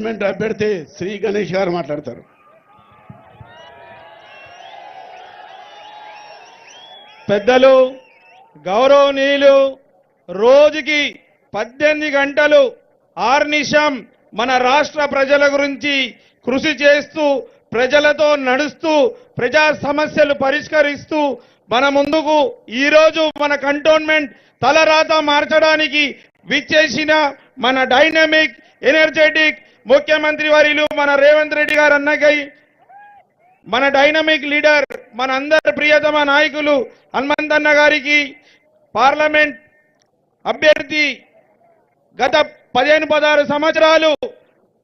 అభ్యర్థి శ్రీ గణేష్ గారు మాట్లాడతారు. పెద్దలు గౌరవనీయులు రోజుకి 18 గంటలు ఆర్నిశం మన రాష్ట్ర ప్రజల గురించి కృషి చేస్తూ ప్రజలతో నడుస్తూ ప్రజా సమస్యలు పరిష్కరిస్తూ మన ముందుకు ఈ రోజు మన కంటోన్మెంట్ తలరాత మార్చడానికి విచ్చేసిన మన డైనమిక్ ఎనర్జెటిక్ ముఖ్యమంత్రి వర్యులు మన రేవంత్ రెడ్డి గారు అన్నకై మన డైనమిక్ లీడర్ మన అందరి ప్రియతమ నాయకులు హనుమంతన్న గారికి పార్లమెంట్ అభ్యర్థి గత 15-16 సంవత్సరాలు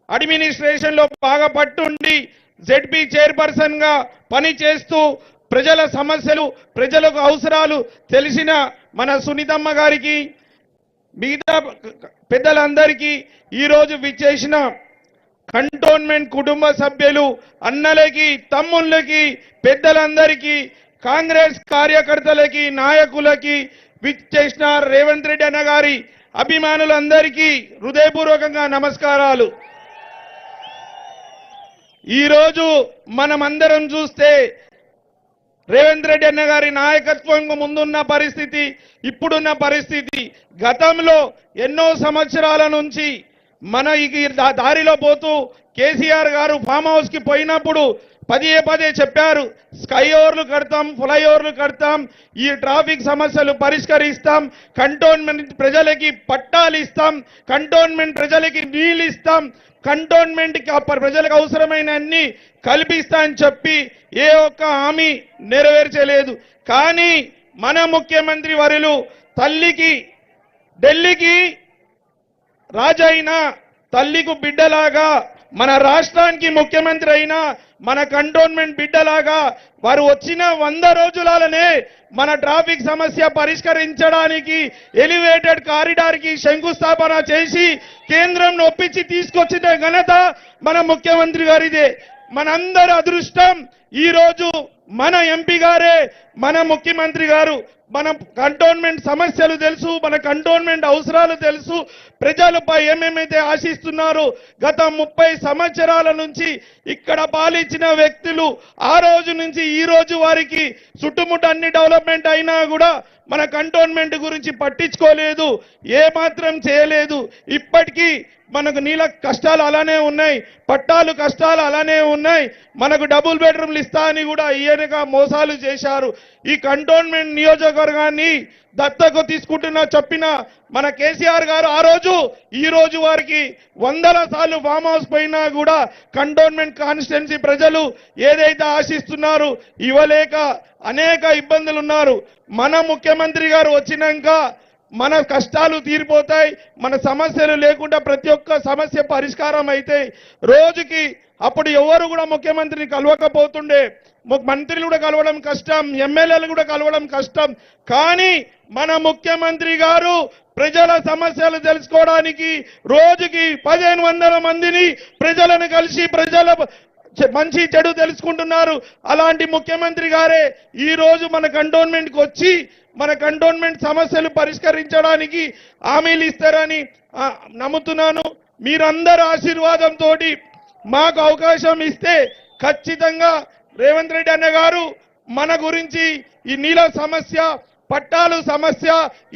అడ్మినిస్ట్రేషన్ లో బాగా పట్టుండి జెడ్పీ చైర్పర్సన్ గా పనిచేస్తూ ప్రజల సమస్యలు ప్రజలకు అవసరాలు తెలిసిన మన సునీతమ్మ గారికి మిగతా పెద్దలందరికీ ఈ రోజు విచ్చేసిన కంటోన్మెంట్ కుటుంబ సభ్యులు అన్నలకి తమ్ముళ్ళకి పెద్దలందరికీ కాంగ్రెస్ కార్యకర్తలకి నాయకులకి విచ్చేసిన రేవంత్ రెడ్డి అన్న గారి అభిమానులందరికీ హృదయపూర్వకంగా నమస్కారాలు. ఈరోజు మనమందరం చూస్తే రేవంత్ రెడ్డి అన్న గారి నాయకత్వం ముందున్న పరిస్థితి ఇప్పుడున్న పరిస్థితి గతంలో ఎన్నో సంవత్సరాల నుంచి మన ఈ దారిలో పోతూ కేసీఆర్ గారు ఫామ్ హౌస్ కి పోయినప్పుడు పదే చెప్పారు, స్కై ఓవర్లు కడతాం, ఫ్లైఓవర్లు కడతాం, ఈ ట్రాఫిక్ సమస్యలు పరిష్కరిస్తాం, కంటోన్మెంట్ ప్రజలకి పట్టాలు ఇస్తాం, కంటోన్మెంట్ ప్రజలకి నీళ్ళు ఇస్తాం, కంటోన్మెంట్ ప్రజలకు అవసరమైన అన్ని కల్పిస్తా అని చెప్పి ఏ ఒక్క హామీ నెరవేర్చలేదు. కానీ మన ముఖ్యమంత్రి వర్యులు తల్లికి ఢిల్లీకి రాజైనా తల్లికి బిడ్డలాగా మన రాష్ట్రానికి ముఖ్యమంత్రి అయినా మన కంటోన్మెంట్ బిడ్డలాగా వారు వచ్చిన 100 రోజులనే మన ట్రాఫిక్ సమస్య పరిష్కరించడానికి ఎలివేటెడ్ కారిడార్ కి శంకుస్థాపన చేసి కేంద్రం ఒప్పించి తీసుకొచ్చిన ఘనత మన ముఖ్యమంత్రి గారిదే. మనందరి అదృష్టం ఈ రోజు మన ఎంపీ గారే మన ముఖ్యమంత్రి గారు. మన కంటోన్మెంట్ సమస్యలు తెలుసు, మన కంటోన్మెంట్ అవసరాలు తెలుసు, ప్రజలపై ఏమేమైతే ఆశిస్తున్నారో గత 30 సంవత్సరాల నుంచి ఇక్కడ పాలించిన వ్యక్తులు ఆ రోజు నుంచి ఈ రోజు వారికి చుట్టుముట్ట అన్ని డెవలప్మెంట్ అయినా కూడా మన కంటోన్మెంట్ గురించి పట్టించుకోలేదు, ఏ మాత్రం చేయలేదు. ఇప్పటికీ మనకు నీళ్ళ కష్టాలు అలానే ఉన్నాయి, పట్టాలు కష్టాలు అలానే ఉన్నాయి, మనకు డబుల్ బెడ్రూమ్లు ఇస్తా అని కూడా ఈయనగా మోసాలు చేశారు. ఈ కంటోన్మెంట్ నియోజకవర్గాన్ని దత్తకు తీసుకుంటున్నా చెప్పిన మన కేసీఆర్ గారు ఆ రోజు ఈ రోజు వారికి 100 సార్లు ఫామ్ హౌస్ పోయినా కూడా కంటోన్మెంట్ కాన్స్టిట్యున్సీ ప్రజలు ఏదైతే ఆశిస్తున్నారు ఇవ్వలేక అనేక ఇబ్బందులు ఉన్నారు. మన ముఖ్యమంత్రి గారు వచ్చినాక మన కష్టాలు తీరిపోతాయి, మన సమస్యలు లేకుండా ప్రతి ఒక్క సమస్య పరిష్కారం అయితే రోజుకి అప్పుడు ఎవరు కూడా ముఖ్యమంత్రిని కలవకపోతుండే, మంత్రులు కూడా కలవడం కష్టం, ఎమ్మెల్యేలు కూడా కలవడం కష్టం. కానీ మన ముఖ్యమంత్రి గారు ప్రజల సమస్యలు తెలుసుకోవడానికి రోజుకి 1500 మందిని ప్రజలను కలిసి ప్రజల మంచి చెడు తెలుసుకుంటున్నారు. అలాంటి ముఖ్యమంత్రి గారే ఈ రోజు మన కంటోన్మెంట్కి వచ్చి మన కంటోన్మెంట్ సమస్యలు పరిష్కరించడానికి హామీలు ఇస్తారని నమ్ముతున్నాను. మీరందరూ ఆశీర్వాదంతో మాకు అవకాశం ఇస్తే ఖచ్చితంగా రేవంత్ రెడ్డి అన్న గారు మన గురించి ఈ నీళ్ళ సమస్య పట్టాలు సమస్య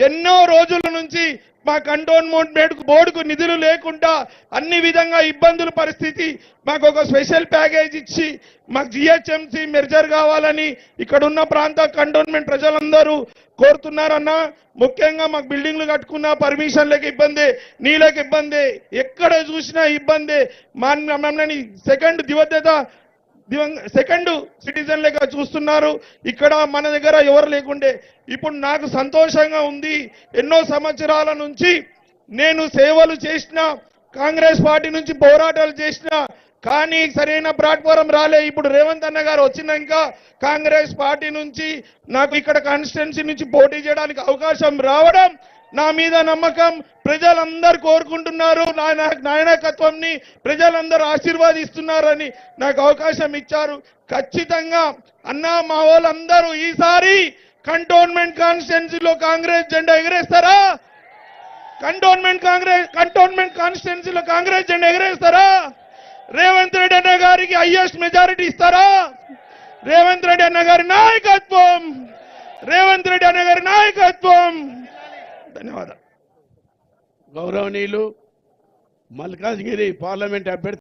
ఎన్నో రోజుల నుంచి మా కంటోన్మెంట్ బోర్డుకు నిధులు లేకుండా అన్ని విధంగా ఇబ్బందుల పరిస్థితి మాకు ఒక స్పెషల్ ప్యాకేజ్ ఇచ్చి మాకు జిహెచ్ఎంసీ మెర్జర్ కావాలని ఇక్కడ ఉన్న ప్రాంత కంటోన్మెంట్ ప్రజలందరూ కోరుతున్నారన్నా. ముఖ్యంగా మాకు బిల్డింగ్లు కట్టుకున్న పర్మిషన్లకు ఇబ్బంది, నీళ్ళకి ఇబ్బంది, ఎక్కడ చూసినా ఇబ్బంది. మమ్మల్ని సెకండ్ సిటిజన్ లెక్క చూస్తున్నారు. ఇక్కడ మన దగ్గర ఎవరు లేకుండే ఇప్పుడు నాకు సంతోషంగా ఉంది. ఎన్నో సంవత్సరాల నుంచి నేను సేవలు చేసిన, కాంగ్రెస్ పార్టీ నుంచి పోరాటాలు చేసిన, కానీ సరైన ప్లాట్ఫారం రాలే. ఇప్పుడు రేవంత్ అన్న గారు వచ్చినాక కాంగ్రెస్ పార్టీ నుంచి నాకు ఇక్కడ కాన్స్టిట్యున్సీ నుంచి పోటీ చేయడానికి అవకాశం రావడం నా మీద నమ్మకం. ప్రజలందరూ కోరుకుంటున్నారు, నాయకత్వంని ప్రజలందరూ ఆశీర్వాదిస్తున్నారని నాకు అవకాశం ఇచ్చారు. ఖచ్చితంగా అన్నా మా వాళ్ళందరూ ఈసారి కంటోన్మెంట్ కాన్స్టిట్యున్సీలో కాంగ్రెస్ జెండా ఎగరేస్తారా? కంటోన్మెంట్ కాన్స్టిట్యున్సీలో కాంగ్రెస్ జెండా ఎగరేస్తారా? రేవంత్ రెడ్డి అన్న గారికి హైయెస్ట్ మెజారిటీ ఇస్తారా? రేవంత్ రెడ్డి అన్న గారి నాయకత్వం, రేవంత్ రెడ్డి అన్న గారి నాయకత్వం. ధన్యవాదాలు. గౌరవనీయులు మల్కాజ్గిరి పార్లమెంట్ అభ్యర్థి